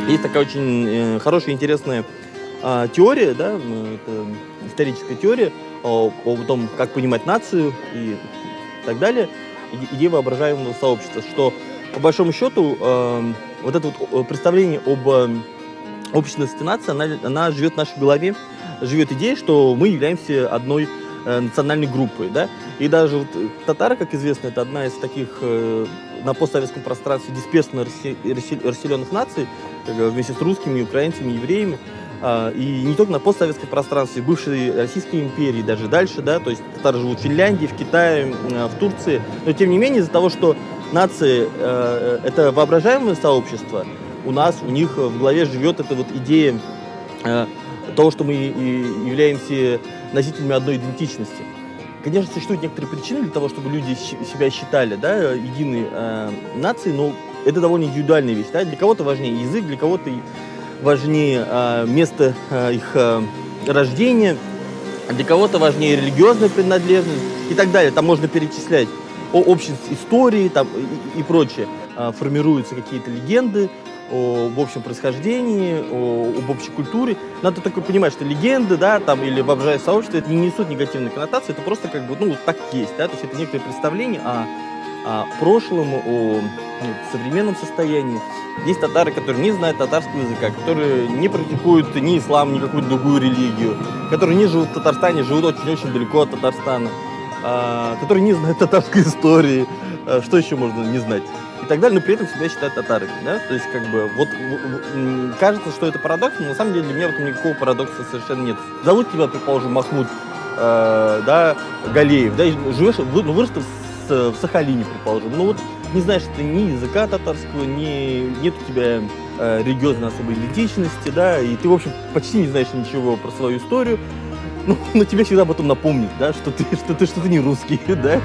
Есть такая очень хорошая, интересная теория, да, это историческая теория о том, как понимать нацию и так далее, идея воображаемого сообщества, что по большому счету вот это вот представление об общности нации, она живет в нашей голове, живет идея, что мы являемся одной национальной группой, да, и даже вот татары, как известно, это одна из таких на постсоветском пространстве дисперсно расселенных наций, вместе с русскими, украинцами, евреями, и не только на постсоветском пространстве, бывшей Российской империи, даже дальше, да, то есть татары живут в Финляндии, в Китае, в Турции, но тем не менее из-за того, что нации это воображаемое сообщество, у них в голове живет эта вот идея того, что мы являемся носителями одной идентичности. Конечно, существуют некоторые причины для того, чтобы люди себя считали, да, единой нацией, но это довольно индивидуальная вещь. Да? Для кого-то важнее язык, для кого-то важнее место их рождения, для кого-то важнее религиозная принадлежность и так далее. Там можно перечислять общность истории там, и прочее. Формируются какие-то легенды об общем происхождении, об общей культуре. Надо только понимать, что легенды, да, там, или воображаемое сообщество, это не несут негативной коннотации, это просто как бы, ну, вот так есть, да, то есть это некоторое представление о прошлом, о современном состоянии. Есть татары, которые не знают татарского языка, которые не практикуют ни ислам, ни какую-то другую религию, которые не живут в Татарстане, живут очень-очень далеко от Татарстана, которые не знают татарской истории, что еще можно не знать, и так далее, но при этом себя считают татарами, да, то есть как бы вот кажется, что это парадокс, но на самом деле для меня в этом никакого парадокса совершенно нет. Зовут тебя, предположим, Махмуд, да, Галеев, да, живешь, вырос в Сахалине, предположим, ну вот не знаешь ты ни языка татарского, нет у тебя религиозной особой идентичности, да, и ты, в общем, почти не знаешь ничего про свою историю, но тебе всегда потом напомнит, да, что ты не русский, да.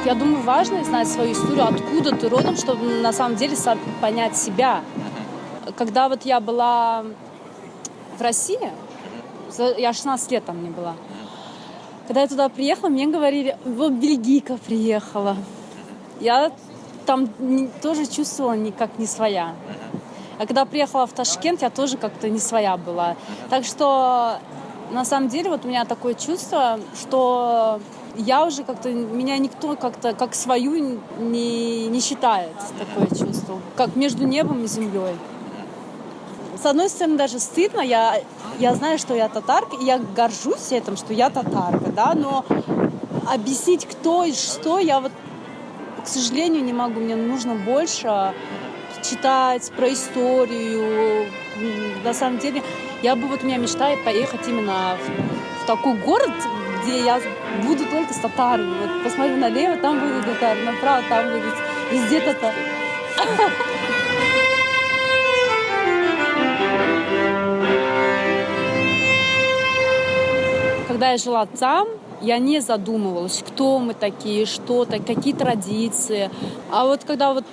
Я думаю, важно знать свою историю, откуда ты родом, чтобы на самом деле понять себя. Когда вот я была в России, я 16 лет там не была, когда я туда приехала, мне говорили, вот бельгийка приехала. Я там тоже чувствовала как не своя. А когда приехала в Ташкент, я тоже как-то не своя была. Так что на самом деле вот у меня такое чувство, что я уже как-то, меня никто как-то как свою не считает, такое чувство, как между небом и землей. С одной стороны, даже стыдно, я знаю, что я татарка, и я горжусь этим, что я татарка, да, но объяснить, кто и что, я вот, к сожалению, не могу, мне нужно больше читать про историю. На самом деле, у меня мечта поехать именно в такой город, где я буду только с татарами. Вот посмотрю налево, там будут татары, направо, там будут везде татары. Когда я жила там, я не задумывалась, кто мы такие, что-то, какие традиции. А вот когда вот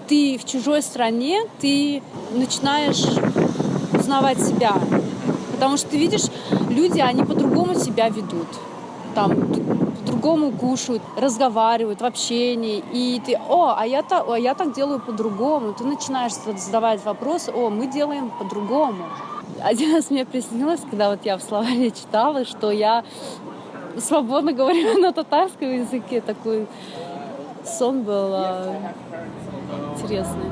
ты в чужой стране, ты начинаешь узнавать себя. Потому что ты видишь, люди, они по-другому себя ведут. Там по-другому кушают, разговаривают в общении. И ты, а я так делаю по-другому. Ты начинаешь задавать вопросы, мы делаем по-другому. Один раз мне приснилось, когда вот я в словаре читала, что я свободно говорю на татарском языке. Такой сон был интересный.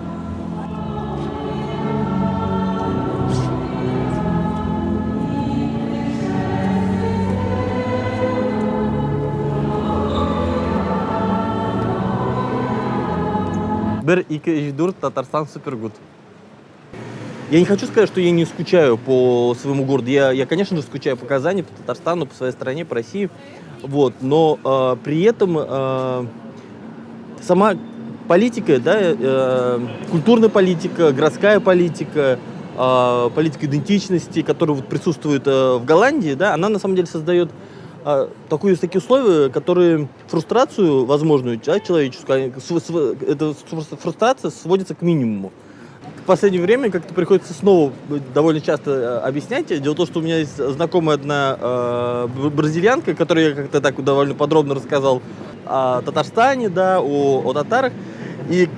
Бер iki Жидур, Татарстан супергуд. Я не хочу сказать, что я не скучаю по своему городу. Я, конечно же, скучаю по Казани, по Татарстану, по своей стране, по России. Вот. Но при этом сама политика, да, культурная политика, городская политика, политика идентичности, которая вот присутствует в Голландии, да, она на самом деле создает такие условия, которые фрустрацию возможную, да, человеческую, эта фрустрация сводится к минимуму. В последнее время как-то приходится снова довольно часто объяснять. Дело в том, что у меня есть знакомая одна бразильянка, которой я как-то так довольно подробно рассказал о Татарстане, да, о татарах. И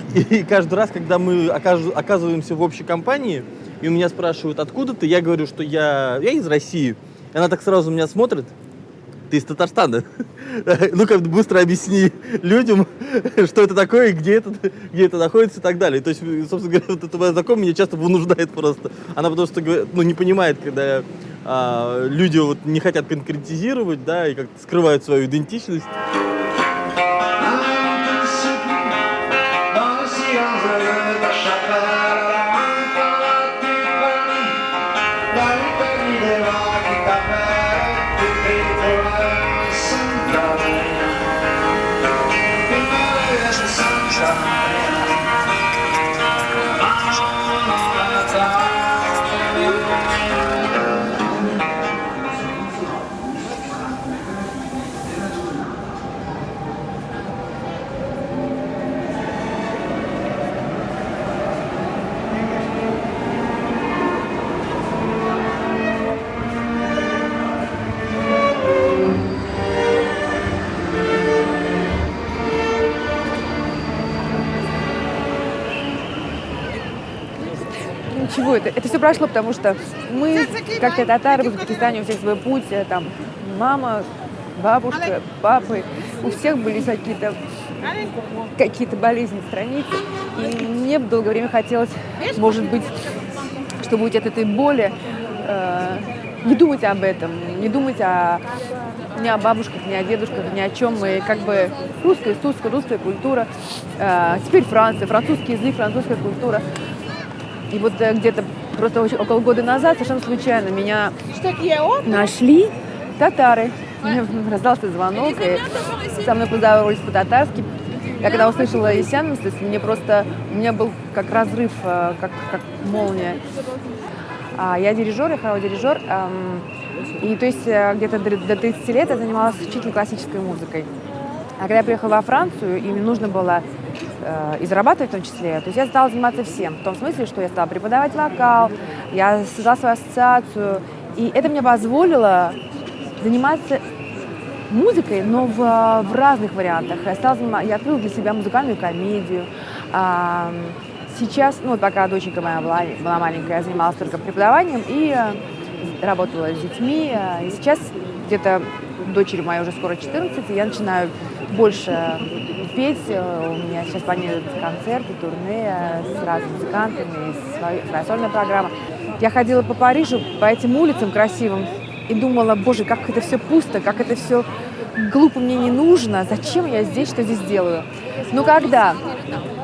каждый раз, когда мы оказываемся в общей компании, и у меня спрашивают, откуда ты, я говорю, что я из России. И она так сразу на меня смотрит: ты из Татарстана. Ну, как быстро объясни людям, что это такое, где это находится и так далее. То есть, собственно говоря, вот эта моя знакомая меня часто вынуждает просто. Она потому что не понимает, когда люди вот не хотят конкретизировать, да, и как-то скрывают свою идентичность. Чего это? Это все прошло, потому что мы, как и татары, в Узбекистане, у всех свой путь, там мама, бабушка, папы, у всех были какие-то болезни в странице. И мне долгое время хотелось, может быть, чтобы уйти от этой боли, не думать об этом, не думать ни о бабушках, ни о дедушках, ни о чем. Мы как бы русская культура, теперь Франция, французский язык, французская культура. И вот где-то просто около года назад совершенно случайно меня нашли татары. Мне раздался звонок, и со мной поздоровались по-татарски. Я когда услышала исянность, у меня был как разрыв, как молния. Я дирижер, я хоровой дирижер. И то есть где-то до 30 лет я занималась исключительно классической музыкой. А когда я приехала во Францию, и мне нужно было и зарабатывать в том числе, то есть я стала заниматься всем. В том смысле, что я стала преподавать вокал, я создала свою ассоциацию. И это мне позволило заниматься музыкой, но в разных вариантах. Я открыла для себя музыкальную комедию. Сейчас, пока доченька моя была маленькая, я занималась только преподаванием и работала с детьми. И сейчас где-то дочери моей уже скоро 14, и я начинаю больше петь. У меня сейчас планируются концерты, турне с разными музыкантами, своя сольная программа. Я ходила по Парижу, по этим улицам красивым, и думала: боже, как это все пусто, как это все глупо, мне не нужно, зачем я здесь, что здесь делаю? Но когда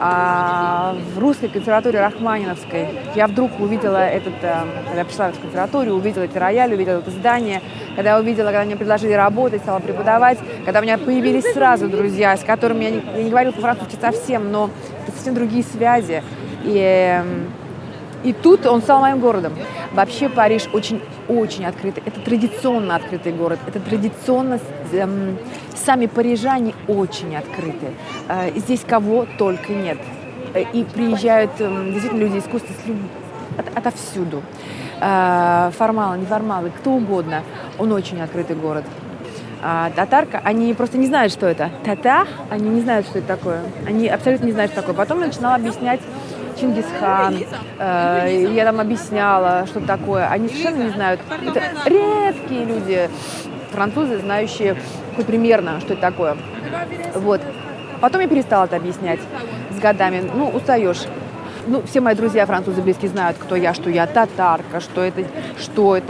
в русской консерватории Рахманиновской я вдруг увидела когда я пришла в консерваторию, увидела эти рояли, увидела это здание, когда мне предложили работать, стала преподавать, когда у меня появились сразу друзья, с которыми я не говорила по-французски совсем, но это совсем другие связи. И тут он стал моим городом. Вообще Париж очень открытый. Это традиционно открытый город. Это традиционно... Сами парижане очень открыты. Здесь кого только нет. И приезжают действительно люди искусства отовсюду. Формалы, неформалы, кто угодно. Он очень открытый город. Татарка, они просто не знают, что это. Татар, они не знают, что это такое. Они абсолютно не знают, что такое. Потом я начинала объяснять Чингисхан. Я там объясняла, что такое. Они совершенно не знают. Это редкие люди. французы, знающие хоть примерно, что это такое. Вот. Потом я перестала это объяснять с годами. Ну, устаешь. Ну, все мои друзья французы близкие знают, кто я, что я татарка, что это,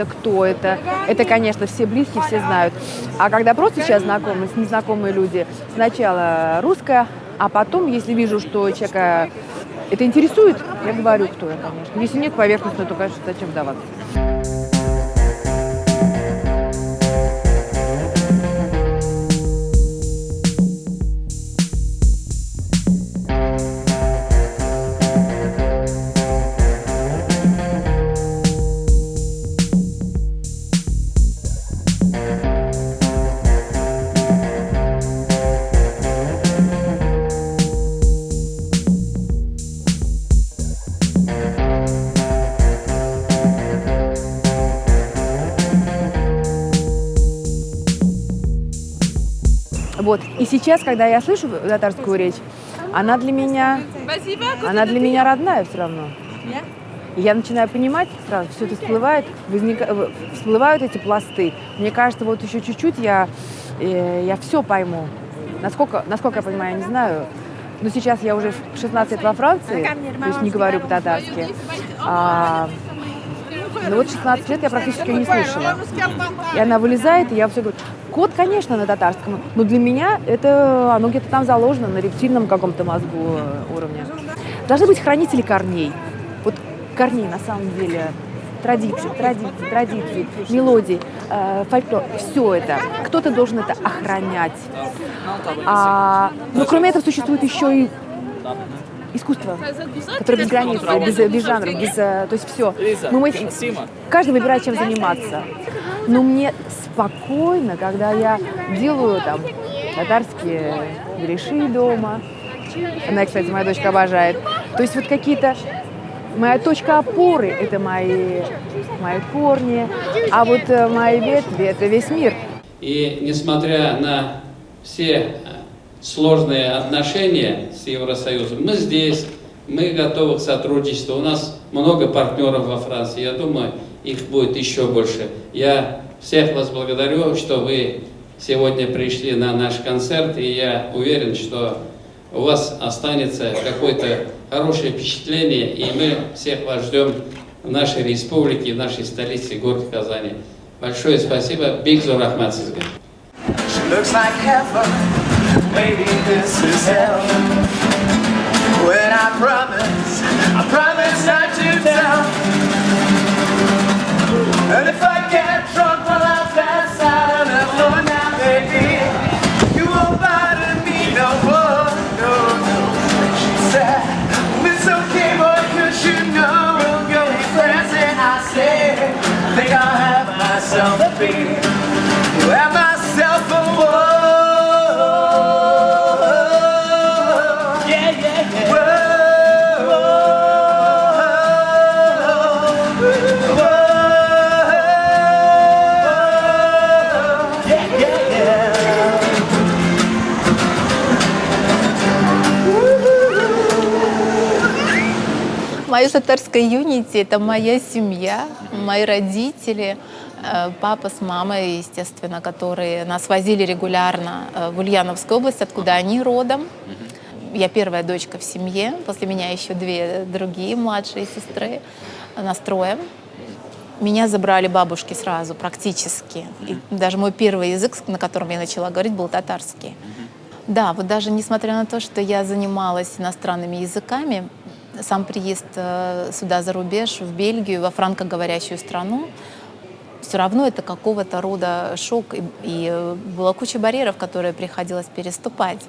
кто это. Это, конечно, все близкие, все знают. А когда просто сейчас знакомы, незнакомые люди, сначала русская, а потом, если вижу, что человека это интересует, я говорю, кто я, конечно. Если нет поверхностно, то, конечно, зачем вдаваться. Вот. И сейчас, когда я слышу татарскую речь, она для меня родная все равно. И я начинаю понимать сразу, все это всплывает, всплывают эти пласты. Мне кажется, вот еще чуть-чуть я все пойму. Насколько я понимаю, я не знаю. Но сейчас я уже 16 лет во Франции, то есть не говорю по-татарски. Но вот 16 лет я практически не слышала. И она вылезает, и я все говорю. Код, конечно, на татарском, но для меня оно где-то там заложено на рептильном каком-то мозгу уровне. Должны быть хранители корней. Вот корней на самом деле. Традиции, мелодии, фольклор, все это. Кто-то должен это охранять. Но кроме этого существует еще и искусство, которое без границ, без жанров, то есть все. Каждый выбирает, чем заниматься. Но мне спокойно, когда я делаю там татарские греши дома. Она, кстати, моя дочка обожает. То есть вот какие-то... Моя точка опоры – это мои корни, а вот мои ветви – это весь мир. И несмотря на все сложные отношения с Евросоюзом, мы здесь, мы готовы к сотрудничеству. У нас много партнеров во Франции, я думаю, их будет еще больше. Я всех вас благодарю, что вы сегодня пришли на наш концерт, и я уверен, что у вас останется какое-то хорошее впечатление, и мы всех вас ждем в нашей республике, в нашей столице, городе Казани. Большое спасибо. Big Zor Rahmat sizga. Looks like heaven, maybe this is hell. When I promise not to tell. And if I get drunk, well, I'll pass out on the floor now, baby. You won't bother me no more, no. She said, it's okay, boy, 'cause you know we'll go be friends. And I said, think I'll have myself a beer. Have myself a war. Yeah. Whoa. Мое татарское юнити – это моя семья, мои родители, папа с мамой, естественно, которые нас возили регулярно в Ульяновскую область, откуда они родом. Я первая дочка в семье, после меня еще две другие младшие сестры, нас трое. Меня забрали бабушки сразу, практически. И даже мой первый язык, на котором я начала говорить, был татарский. Да, вот даже несмотря на то, что я занималась иностранными языками, сам приезд сюда за рубеж, в Бельгию, во франкоговорящую страну, все равно это какого-то рода шок. И была куча барьеров, которые приходилось переступать.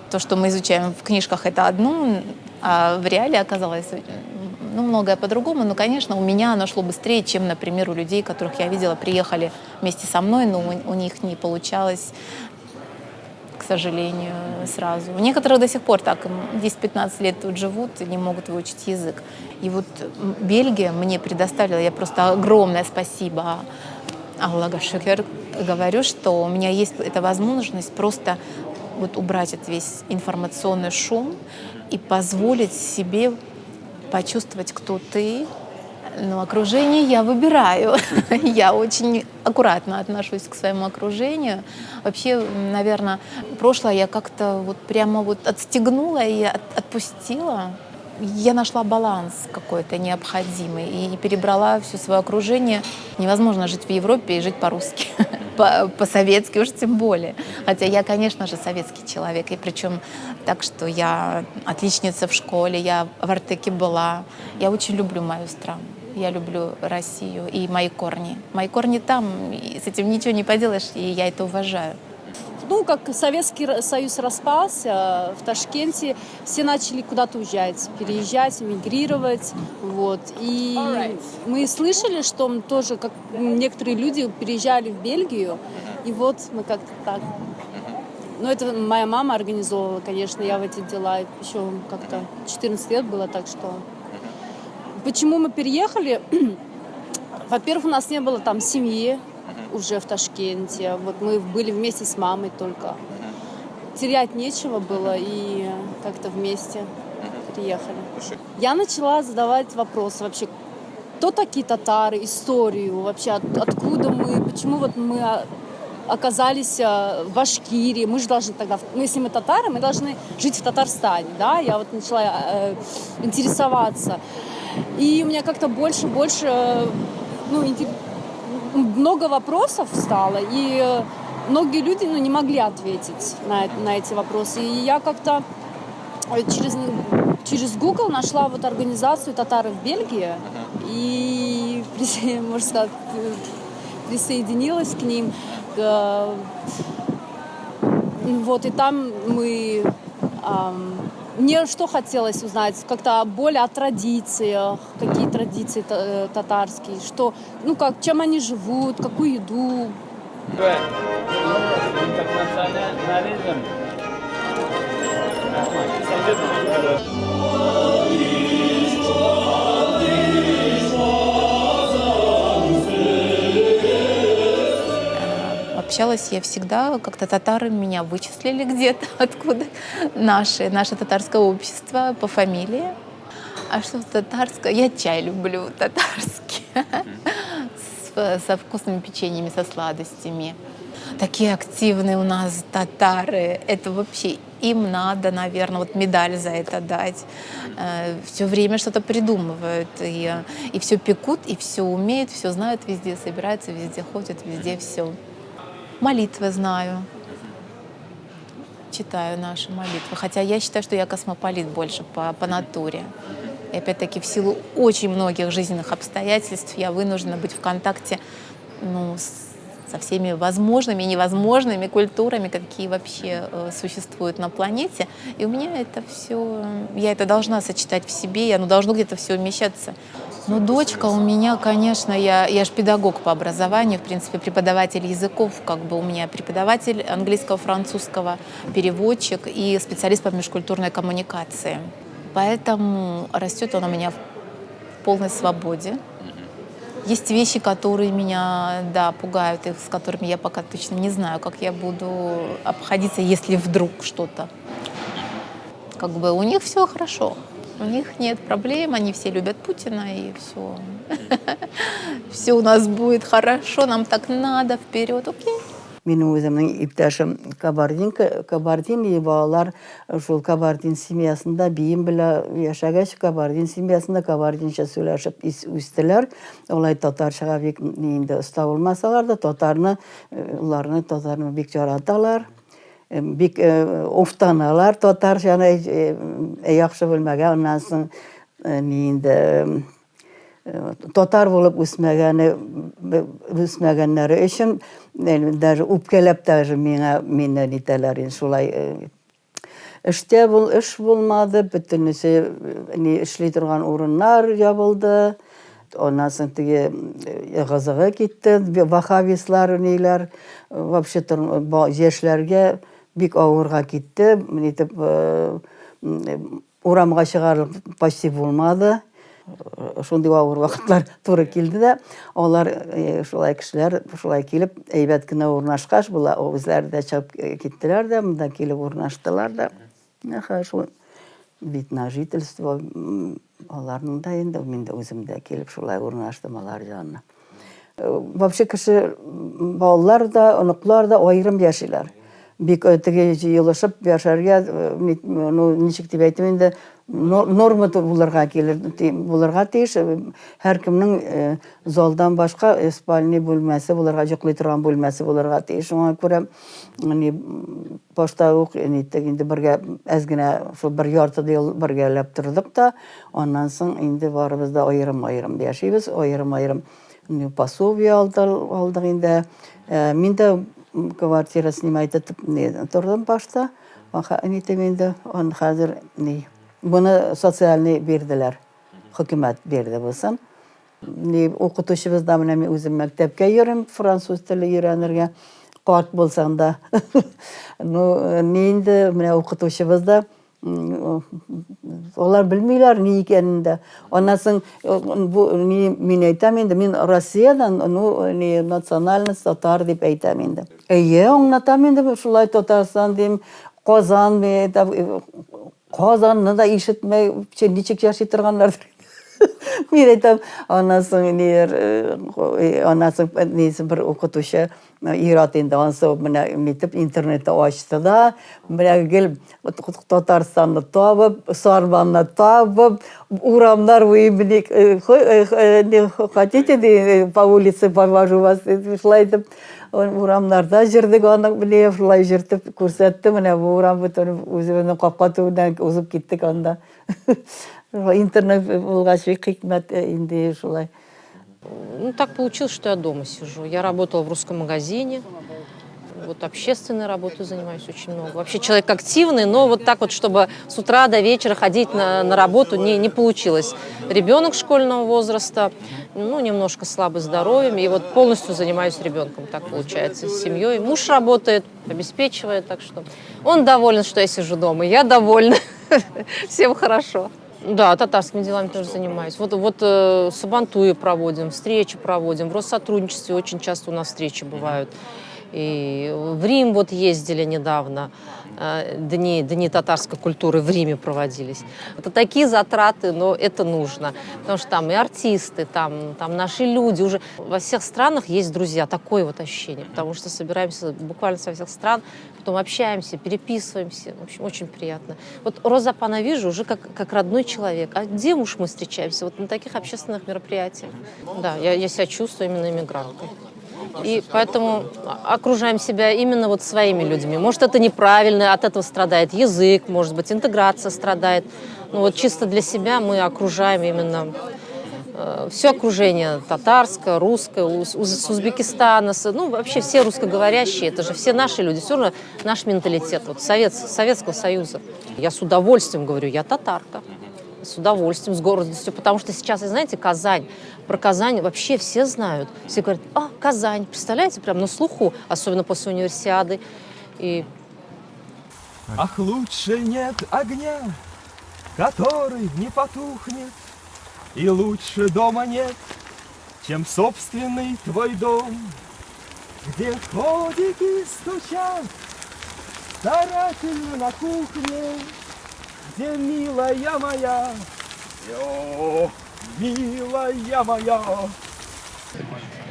То, что мы изучаем в книжках, это одно, а в реале оказалось многое по-другому. Но, конечно, у меня оно шло быстрее, чем, например, у людей, которых я видела, приехали вместе со мной, но у них не получалось, к сожалению, сразу. У некоторых до сих пор так, 10-15 лет тут живут и не могут выучить язык. И вот Бельгия мне предоставила, я просто огромное спасибо Аллаху шукр говорю, что у меня есть эта возможность просто вот убрать этот весь информационный шум и позволить себе почувствовать, кто ты, Но окружение я выбираю. Я очень аккуратно отношусь к своему окружению. Вообще, наверное, прошлое я как-то вот прямо вот отстегнула и отпустила. Я нашла баланс какой-то необходимый и перебрала все свое окружение. Невозможно жить в Европе и жить по-русски, по-советски уж тем более. Хотя я, конечно же, советский человек, и причем так, что я отличница в школе, я в Артеке была. Я очень люблю мою страну. Я люблю Россию и мои корни. Мои корни там, и с этим ничего не поделаешь, и я это уважаю. Ну, как Советский Союз распался, в Ташкенте все начали куда-то уезжать, переезжать, эмигрировать. Вот. И мы слышали, что тоже как некоторые люди переезжали в Бельгию, и вот мы как-то так. Но это моя мама организовывала, конечно, я в эти дела еще как-то 14 лет было, так что... Почему мы переехали? Во-первых, у нас не было там семьи уже в Ташкенте. Вот мы были вместе с мамой только. Терять нечего было, и как-то вместе приехали. Я начала задавать вопросы вообще, кто такие татары, историю, вообще откуда мы, почему вот мы оказались в Башкирии, мы же должны тогда, ну, если мы татары, мы должны жить в Татарстане, да, я вот начала интересоваться. И у меня как-то больше, ну, много вопросов стало, и многие люди, ну, не могли ответить на эти вопросы. И я как-то через Google нашла вот организацию татары в Бельгии, и, можно сказать, присоединилась к ним. Вот, и там мы... Мне что хотелось узнать, как-то более о традициях, какие традиции татарские, что, ну как, чем они живут, какую еду. Общалась я всегда, как-то татары меня вычислили где-то, откуда наше татарское общество по фамилии. А что татарское? Я чай люблю татарский, со вкусными печеньями, со сладостями. Такие активные у нас татары. Это вообще им надо, наверное, вот медаль за это дать. Все время что-то придумывают. И все пекут, и все умеют, все знают, везде собираются, везде ходят, везде все. Молитвы знаю. Читаю наши молитвы. Хотя я считаю, что я космополит больше по натуре. И опять-таки в силу очень многих жизненных обстоятельств я вынуждена быть в контакте, ну, со всеми возможными и невозможными культурами, какие вообще существуют на планете. И у меня это все, я это должна сочетать в себе, оно должно где-то все умещаться. Ну, дочка у меня, конечно, я же педагог по образованию, в принципе, преподаватель языков, как бы у меня преподаватель английского, французского, переводчик и специалист по межкультурной коммуникации. Поэтому растет он у меня в полной свободе. Есть вещи, которые меня, да, пугают, и с которыми я пока точно не знаю, как я буду обходиться, если вдруг что-то. Как бы у них все хорошо. У них нет проблем, они все любят Путина, и все. Все у нас будет хорошо, нам так надо, вперед, окей. Benim özümün iptaşım Kabardin bağlar şu Kabardin simyasında biyim bile yaşagaç Kabardin simyasında Kabardince söyleşip üstüler. Olay Tatarşaga bek neyinde usta olmasalar da Tatarını bek jaratalar. Bek oftanalar Tatarşana yaxşı bilmege ondan soň neyinde Tatar bolup üsmegenleri için даже upkelep даже meni nitelerin şulay işte bu iş bulmadı, bütünüse işli durgan urunlar yapıldı. Ondan sonra tege Gazaga gitti, Vahabistler neyler, вообще jeşlerge bik ağırga gitti. Nitip uramga çıgarılıp почти bulmadı. Şunday ağır vaqtlar to'g'ri keldi-da, ular şulay kishilar şulay kelib aybat gina o'rnashqach, bular o'zlari da chiqib ketdilar-da, bundan kelib o'rnashdilar-da. Shu вид на жительство. Аларның да енді мен де өзім де келіп шулай орнаштым алар жанына. Вообще кіші балалар да, ұнықлар да айырым яшилар. Бик өтіге жиылышып яшарга, ничек деп айтым енді, норма буларга келер, буларга тиеш, һәркемнең залдан башка спальня бүлмәсе, буларга җоклый торган бүлмәсе буларга тиеш. Шуңа күрә башта ук инде бергә әз генә бер ярты ел бергәләп тордык та, аннан соң инде барыбыз да аерым-аерым яшибез, аерым-аерым пособие алдык инде. Мин дә квартира снимать итеп тордым башта. Инде аны хәзер Бұны социальный берділер, хөкүмәт берді болсын. Оқытушыбыз да мен өзім мәктәпкә йөрим, француз теле өйрәнергә, карт булсам да. Инде менә оқытушыбыз да олар белмиләр ни икәнен дә. Аннан соң мин әйтәм инде, мин Россиядән, национальность татар дип әйтәм инде. Аңлатам инде, шулай Татарстан дим, Казан Казанны да ишетмәй, ничек яши торганнар. Мин әйтәм, аннан соң бер укытучы ират инде, ансы менә нитеп интернетта ачты да, менә гел Татарстанны табып, Сарбанны табып, урамнар буе хотите по улице повожу вас, шулай итеп урамнарда жүрдік, аны біле шулай жүртіп күрсәтті, менә бу урам бүтән үзебезнең капка төбеннән узып киттек анда. Интернет булгач хикмәт инде шулай. Так получилось, что я дома сижу. Я работала в русском магазине, вот общественной работой занимаюсь очень много. Вообще человек активный, но вот так вот, чтобы с утра до вечера ходить на работу, не получилось. Ребенок школьного возраста, немножко слабый здоровьем, и вот полностью занимаюсь ребенком, так получается, с семьей. Муж работает, обеспечивает, так что он доволен, что я сижу дома, я довольна, всем хорошо. Да, татарскими делами тоже занимаюсь. Вот сабантуи проводим, встречи проводим, в Россотрудничестве очень часто у нас встречи бывают. И в Рим вот ездили недавно, дни татарской культуры в Риме проводились. Это такие затраты, но это нужно, потому что там и артисты, там наши люди, уже во всех странах есть друзья, такое вот ощущение, потому что собираемся буквально со всех стран, потом общаемся, переписываемся, в общем, очень приятно. Вот Роза Апана вижу уже как родной человек, а где уж мы встречаемся? Вот на таких общественных мероприятиях. Да, я себя чувствую именно иммигранткой. И поэтому окружаем себя именно вот своими людьми. Может, это неправильно, от этого страдает язык, может быть, интеграция страдает. Но вот чисто для себя мы окружаем именно все окружение татарское, русское, с Узбекистана, вообще все русскоговорящие, это же все наши люди, все равно наш менталитет вот, Советского Союза. Я с удовольствием говорю, я татарка. С удовольствием, с гордостью, потому что сейчас, знаете, Казань, про Казань вообще все знают. Все говорят, Казань, представляете, прям на слуху, особенно после универсиады. Ах, лучше нет огня, который не потухнет, и лучше дома нет, чем собственный твой дом, где ходики стучат старательно на кухне, где милая моя, милая моя.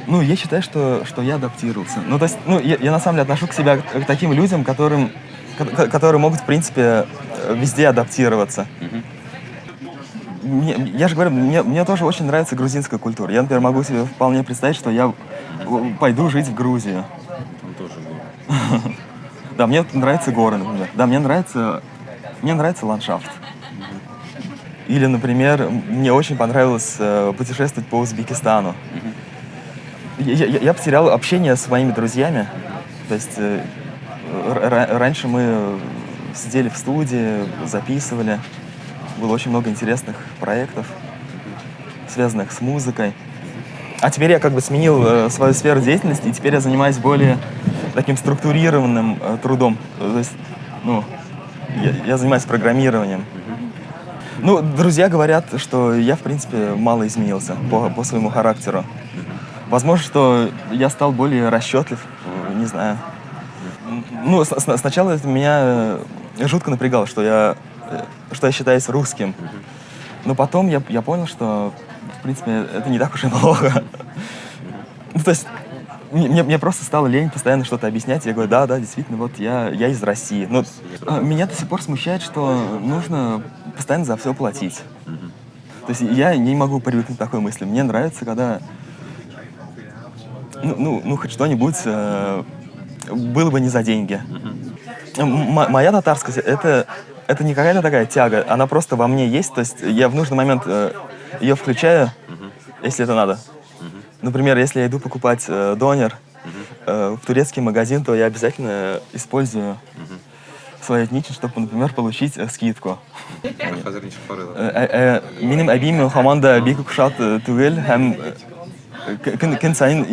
Я считаю, что я адаптировался. То есть, я на самом деле отношу к себя к таким людям, которые могут, в принципе, везде адаптироваться. Я же говорю, мне тоже очень нравится грузинская культура. Я, например, могу себе вполне представить, что я пойду жить в Грузию. Да, мне нравятся горы, например. Да, мне нравится ландшафт. Или, например, мне очень понравилось путешествовать по Узбекистану. Я потерял общение с моими друзьями. То есть раньше мы сидели в студии, записывали. Было очень много интересных проектов, связанных с музыкой. А теперь я сменил свою сферу деятельности, и теперь я занимаюсь более таким структурированным трудом. То есть, я занимаюсь программированием. Друзья говорят, что я, в принципе, мало изменился по своему характеру. Возможно, что я стал более расчетлив, не знаю. Сначала это меня жутко напрягало, что я что я считаюсь русским. Но потом я понял, что, в принципе, это не так уж и плохо. Ну, то есть мне просто стало лень постоянно что-то объяснять. Я говорю, да, действительно, вот я из России. Но меня до сих пор смущает, что нужно постоянно за все платить. То есть я не могу привыкнуть к такой мысли. Мне нравится, когда хоть что-нибудь было бы не за деньги. Моя татарскость это не какая-то такая тяга, она просто во мне есть. То есть я в нужный момент ее включаю, если это надо. Например, если я иду покупать донер в турецкий магазин, то я обязательно использую свою этничность, чтобы, например, получить скидку. Минем әбим хаманда бик кушат түгел һәм көн сайын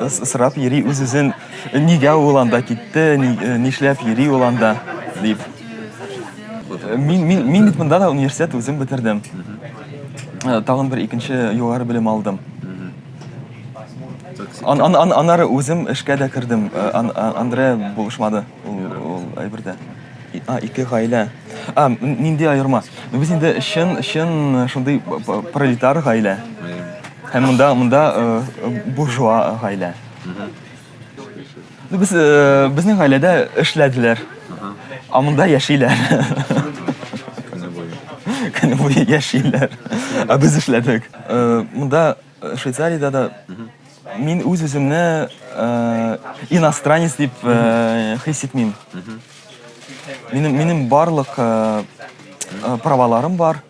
сырап йөри үз-үзен нигә ул анда китте, нишләп йөри ул анда дип. Мин бит монда да университет үзем бетердем. Тагын бер икенче югары белем алдым. Аннары үзем эшкә дә кердем. Андре булышмады ул әйбердә. Ике гаилә. Нинди аерма? Без инде чын шундый пролетар гаилә. Һәм монда буржуа гаилә. Безнең гаиләдә эшләделәр. Монда яшиләр. Көне буе яшиләр. Без эшләдек. Монда Швейцариядә да мин үз-үземне иностранец дип хис итмим. Минем барлык праваларым бар.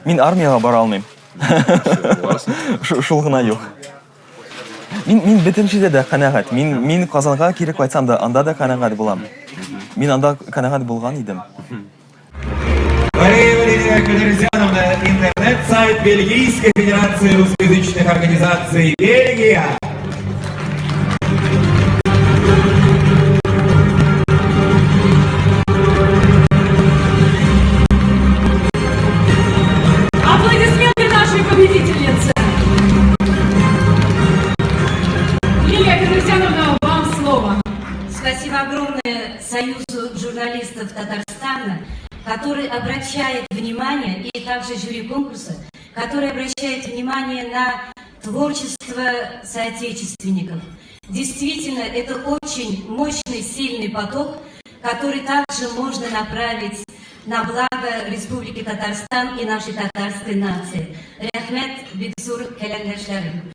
Мин армияга бара алмыйм. Шул гына юк. Мин бөтенчедә дә канәгать. Мин Казанга кире кайтсам да, анда да канәгать булам. Мин анда канәгать булган идем. Мария Валерия Кадырзяновна, интернет-сайт Бельгийской Федерации русскоязычных организаций Бельгия. Аплодисменты нашей победительнице. Лилия Кадырзяновна, вам слово. Спасибо огромное Союзу журналистов Татарстана, который обращает внимание, и также жюри конкурса, который обращает внимание на творчество соотечественников. Действительно, это очень мощный, сильный поток, который также можно направить на благо Республики Татарстан и нашей татарской нации. Рахмет бик-зур кәләмдәшләрем.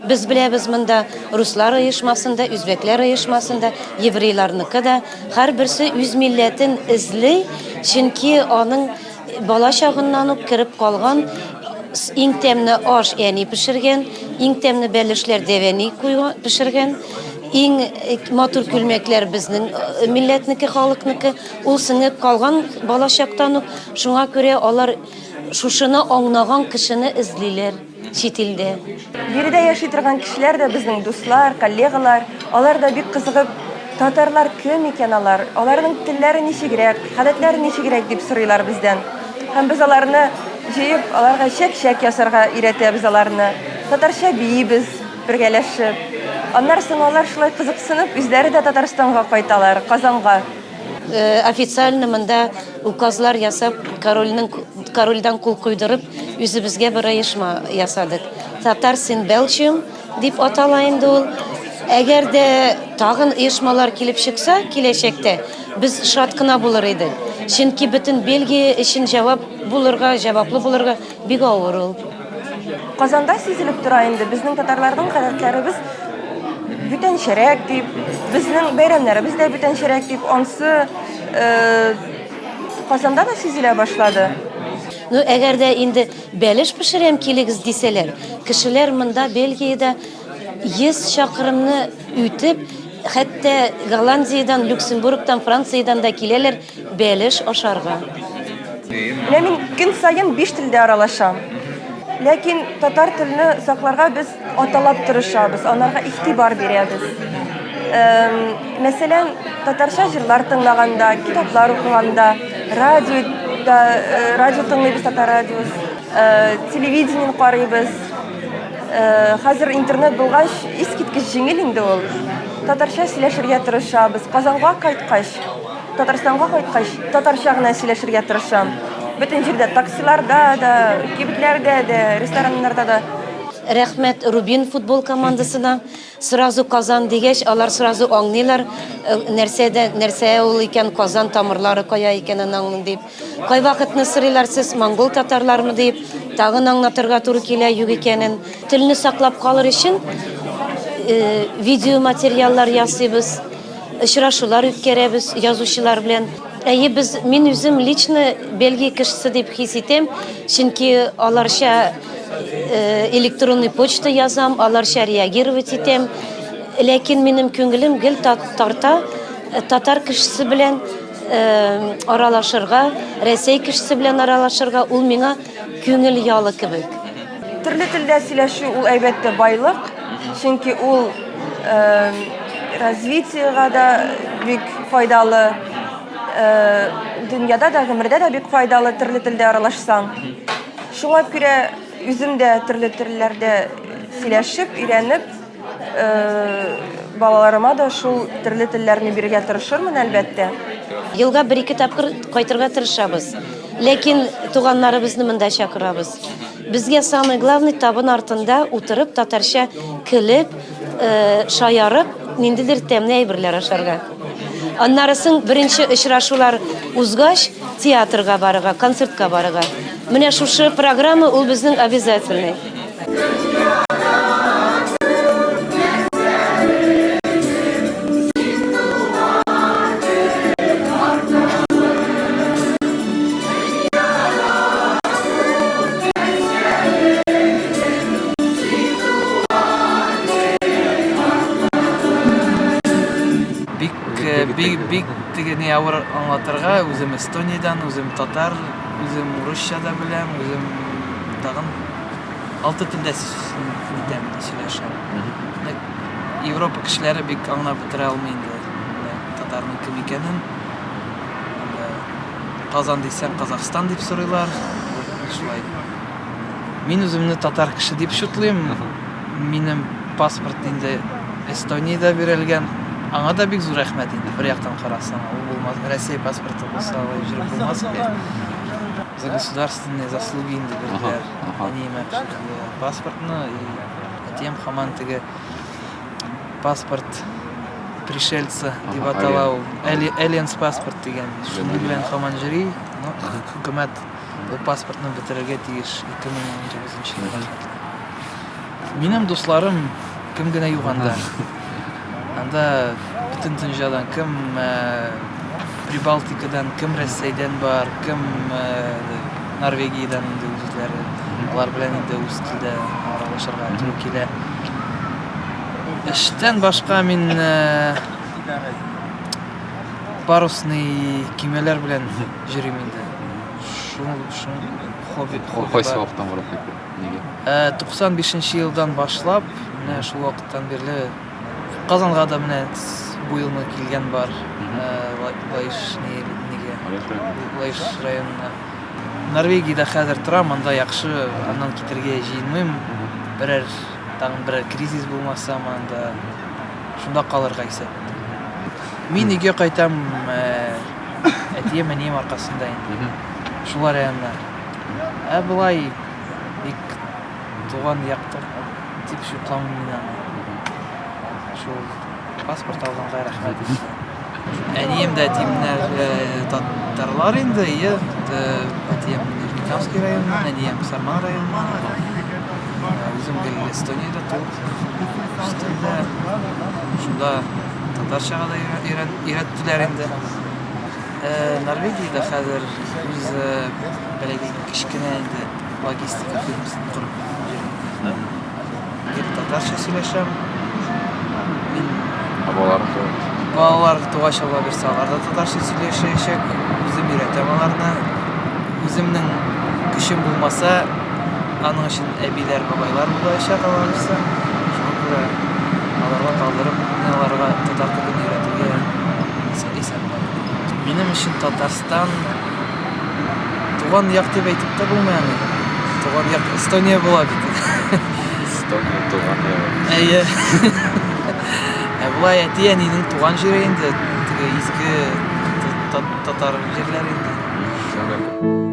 Без беләбез монда руслар оешмасында, үзбәкләр оешмасында, еврейларныкы да һәрберсе үз милләтен эзли, чөнки аның бала чагыннан ук кирип калган иң тәмле аш әни пешергән, иң тәмле бәлешләр дәвәни пешергән, иң матур күлмәкләр безнең милләтнеке, халыкныкы, ул сеңеп калган бала чактан ук. Шуңа күрә алар шушыны аңлаган кешене эзлиләр. Читилде. Биредә яши торган кешеләр дә безнең дуслар, коллегалар, алар да бик кызыгып, татарлар кем икән алар, аларның телләре ничегрәк, гадәтләре ничегрәк дип сорыйлар бездән. Һәм без аларны җыеп, аларга чәк ясарга өйрәтәбез аларны. Татарча биебез бергәләшеп. Аннан соң алар шулай кызыксынып, үзләре дә Татарстанга кайталар, Казанга. Официально монда указлар ясап, корольдан кул куйдырып, үзебезгә бер оешма ясадык. Татars in Belgium дип атала инде ул. Әгәр дә тагын оешмалар килеп чыкса, киләчәктә без шат кына булыр идек. Чөнки бөтен Бельгия өчен җаваплы булырга бик авыр ул. Казанда сизелеп тора инде безнең татарларның гадәтләребез бүтәнчәрәк дип, безнең бәйрәмнәребез дә бүтәнчәрәк дип, ансы Казанда да сизелә башлады. Әгәр дә инде бәлеш пешерәм килегез дисәләр, кешеләр монда Бельгиядә 100 чакрымны үтеп, хәтта Голландиядан, Люксембургтан, Франциядән да киләләр бәлеш ашарга. Мин көн сайын 5 телдә аралашам. Ләкин татар телене сакларга без аталап тырышабыз, анарга игътибар бирәбез. Мәсәлән, татарча җырлар тыңлаганда, китаплар укыганда, радио тыңлыйбыз, татар радиос, телевидение карыйбыз. Хәзер интернет булгач, искиткеч җиңел инде ул. Татарча сөйләшергә тырышабыз. Казанга кайткач, Татарстанга кайткач, татарча гына сөйләшергә тырышам. Бөтен җирдә таксиларда да, кибетләрдә дә, рестораннарда да. Рәхмәт Рубин футбол командасына. Сразу Казан дигәч, алар сразу аңлыйлар, нәрсә ул икән, Казан тамырлары кая икәнен аңлый дип. Кай вакытны сорыйлар сез, монгол татарлармы дип, тагын аңлатырга туры килә юк икәнен. Телне саклап калыр өчен видеоматериаллар ясыйбыз, очрашулар үткәрәбез язучылар белән. Мин үзем лично Бельгия кешесе дип хис итәм, чөнки аларча электронный почта язам, аларча реагировать итәм. Ләкин минем күңелем гел тарта татар кешесе белән аралашырга, Рәсәй кешесе белән аралашырга, ул миңа күңел ялы кебек. Төрле телдә сөйләшү ул әлбәттә байлык, чөнки ул развитиегә дә бик файдалы, дөньяда да, гомердә дә бик файдалы төрле телдә аралашсаң. Шуңа күрә үзем дә төрле телләрдә сөйләшеп, өйрәнеп, балаларыма да шул төрле телләрне бирергә тырышырмын әлбәттә. Елга 1-2 тапкыр кайтырга тырышабыз. Ләкин туганнарыбызны монда чакырабыз. Безгә самый главный табын артында утырып, татарча көлеп, шаярып, ниндидер тәмле әйберләр ашарга. Аннары соң беренче очрашулар узгач, театрга барырга, концертка барырга. Менә шушы программа ул безнең обязательный. Бик тегене авыр аңлатырга, үзем Эстониядән, үзем татар, үзем русча да беләм, үзем тагын 6 телдә сөйләшәм. Европа кешеләре бик аңлап бетерә алмый инде татарның кем икәнен. Казан дисәм, Казахстан дип сорыйлар. Шулай. Мин үземне татар кеше дип шутлыйм. Минем паспорт инде Эстониядә бирелгән. Аңа да бик зур рәхмәт инде, бер яктан карасаң. Ул булмас, Россия паспорты булса, җиреп булмас иде. За государственные заслуги инде берләр. Әниемә паспортны и тем һаман теге паспорт пришельца дип атала ул. Aliens паспорт дигән. Шуның белән һаман җыри, но хөкүмәт бу паспортны бетерергә тиеш 2019 елда. Минем дусларым кем генә юганда. Анда бөтен дөньядан кем Прибалтикадан, кем Рәсәйдән бар, кем Норвегиядән инде үзләре. Алар белән инде үз телдә аралашырга туры килә. Эштән башка мин парусный кемәләр белән йөрим инде. Шул хобби. Кайсы вакыттан барып нигә? 95 елдан башлап, менә шул вакыттан бирле Казанга да менә бу елны килгән бар. Лайш районына. Норвегиядә хәзер торам, анда яхшы, аннан китергә җыенмыйм. Берәр кризис булмаса, анда шунда калырга исәп. Мин өйгә кайтам, әтием, әнием аркасында инде. Шулар янына. Булай бик туган якты дип шутламыйм мин аны. Шул паспорт алганга рәхмәт. Әнием дә әтиемнәр татарлар инде, әтием Нижнекамский районыннан, әнием Сарман районыннан. Үзем гел Эстониядә туып, шунда татарчага да өйрәттеләр инде. Норвегиядә хәзер үз кечкенә инде логистика фирмасын корып йөрим. Татарча сөйләшәм. Балалар тугач Алла бирсә, алар да татарча сөйләшәчәк. Үзем өйрәтәм аларны. Үземнең көчем булмаса, аның өчен әбиләр, бабайлар булачак аларса. Шуңа күрә аларга калдырып, аларга татар телен өйрәтергә исәпләнәм. Минем өчен Татарстан туган як дип әйтеп тә булмый. Туган як Эстония була бит. Эстония туган як. Әйе. Булай әти-әнинең туган җире инде. Теге изге татар жерлер инде.